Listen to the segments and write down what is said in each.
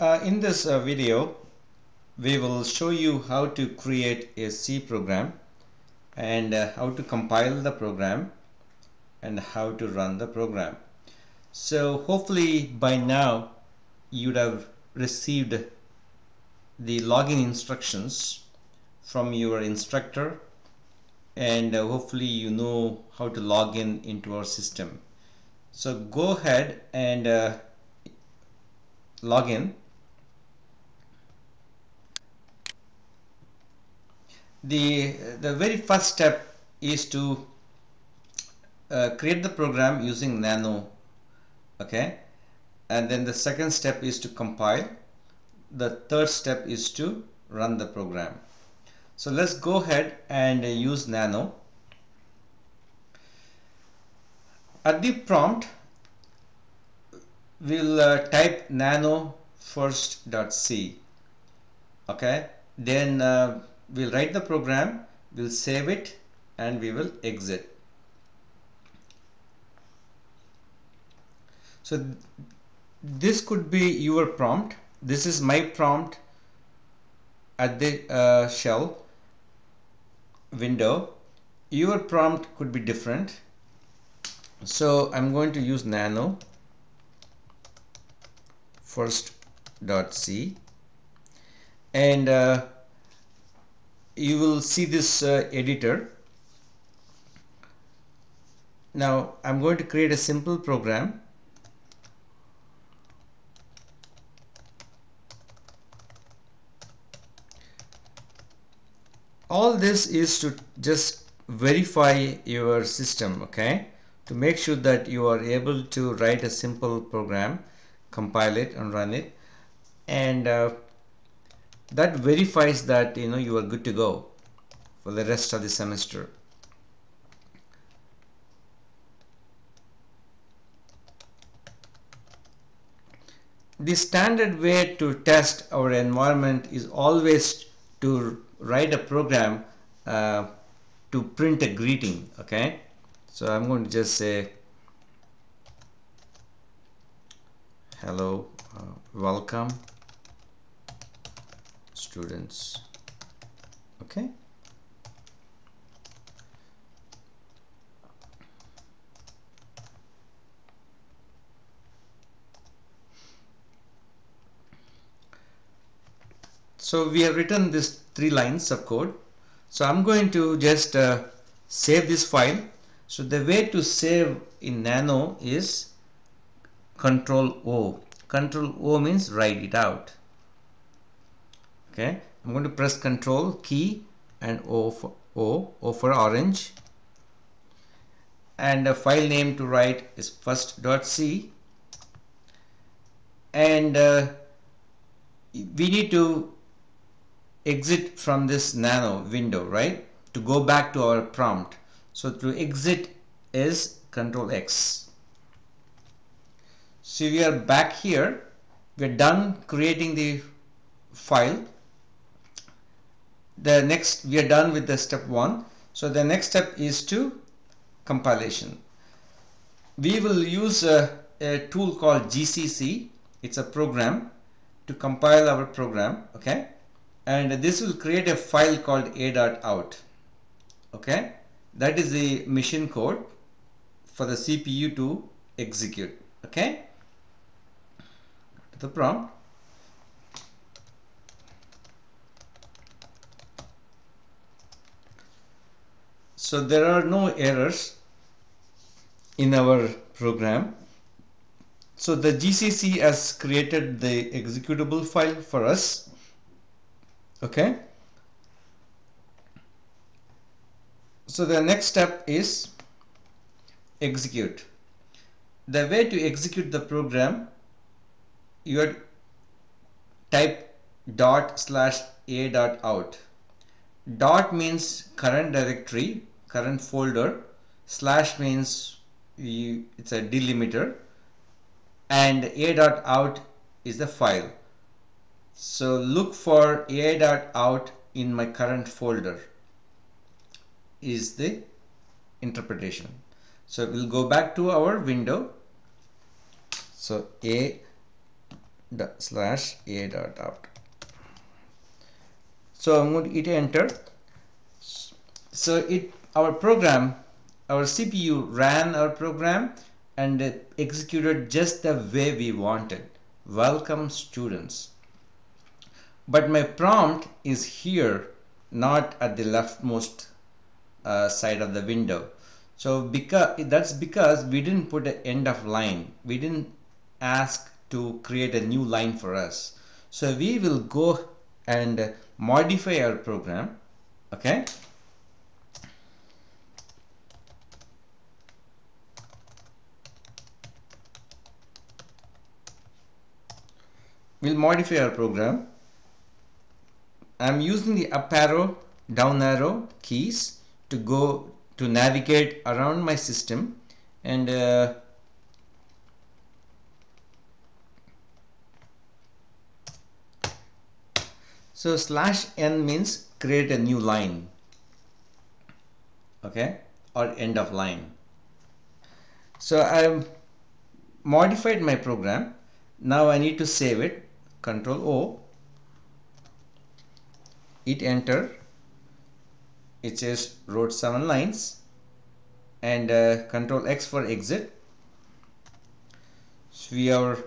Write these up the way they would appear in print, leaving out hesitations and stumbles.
In this video, we will show you how to create a C program and how to compile the program and how to run the program. So hopefully by now you would have received the login instructions from your instructor, and hopefully you know how to log in into our system. So go ahead and log in. The very first step is to create the program using nano, okay, and then the second step is to compile. The third step is to run the program. So let's go ahead and use nano. At the prompt we'll type nano first.c, okay, then we'll write the program, we'll save it, and we will exit. So this could be your prompt. This is my prompt at the shell window. Your prompt could be different. So I'm going to use nano first.c, and you will see this editor. Now I'm going to create a simple program. All this is to just verify your system, okay, to make sure that you are able to write a simple program, compile it and run it, and that verifies that you are good to go for the rest of the semester. The standard way to test our environment is always to write a program to print a greeting, okay. So I'm going to just say hello, welcome students, okay. So we have written this 3 lines of code. So I'm going to just save this file. So the way to save in nano is Control O. Control O means write it out. Okay, I'm going to press Control key and O for orange, and a file name to write is first.c, and we need to exit from this nano window, right, to go back to our prompt. So to exit is Control X. So we are back here. We're done creating the file. The next, we are done with the step 1. So the next step is to compilation. We will use a tool called GCC. It's a program to compile our program, okay, and this will create a file called a.out, okay. That is the machine code for the CPU to execute, okay. The prompt. So there are no errors in our program. So the GCC has created the executable file for us, okay. So the next step is execute. The way to execute the program, you type ./a.out. Dot means current directory, current folder, slash means it's a delimiter, and a.out is the file. So look for a.out in my current folder is the interpretation. So we'll go back to our window. So slash a dot out. So I'm going to hit enter. So our program, our CPU ran our program and executed just the way we wanted. Welcome students. But my prompt is here, not at the leftmost side of the window. So that's because we didn't put an end of line. We didn't ask to create a new line for us. So we will go and modify our program. Okay. We'll modify our program. I'm using the up arrow, down arrow keys to navigate around my system, and so slash n means create a new line, okay, or end of line. So I've modified my program. Now I need to save it. Control O, hit enter. It says wrote 7 lines, and Control X for exit. So we are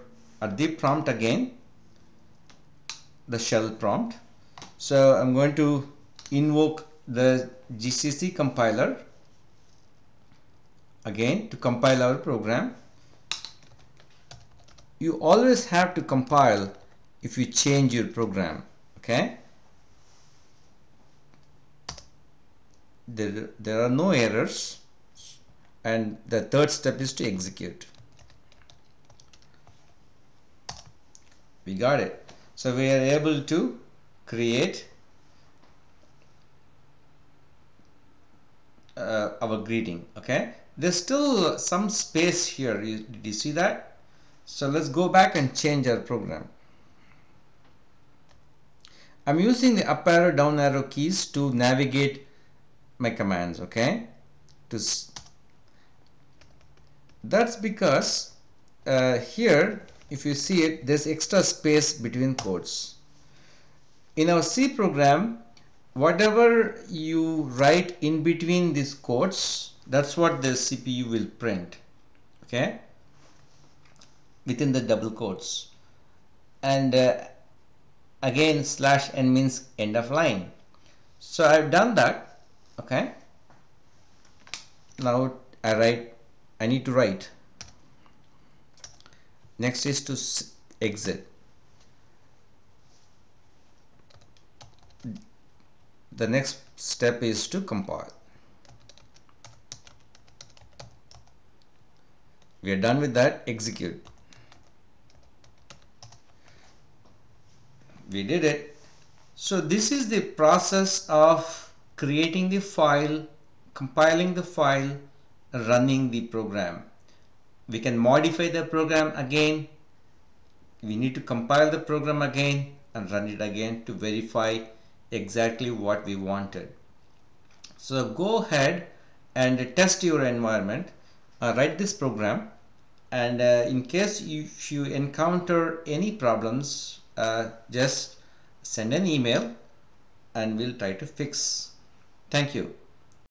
at the prompt again, the shell prompt. So I'm going to invoke the GCC compiler again to compile our program. You always have to compile if you change your program, okay? There are no errors, and the third step is to execute. We got it. So we are able to create our greeting, okay? There's still some space here. Did you see that? So let's go back and change our program. I'm using the up arrow, down arrow keys to navigate my commands, okay? That's because here, if you see it, there's extra space between quotes. In our C program, whatever you write in between these quotes, that's what the CPU will print, okay, within the double quotes. And again, slash n means end of line. So I've done that, okay. Now I need to write. Next is to exit. The next step is to compile. We are done with that. Execute. We did it. So this is the process of creating the file, compiling the file, running the program. We can modify the program again. We need to compile the program again and run it again to verify exactly what we wanted. So go ahead and test your environment. Write this program, and in case if you encounter any problems, just send an email and we'll try to fix. Thank you.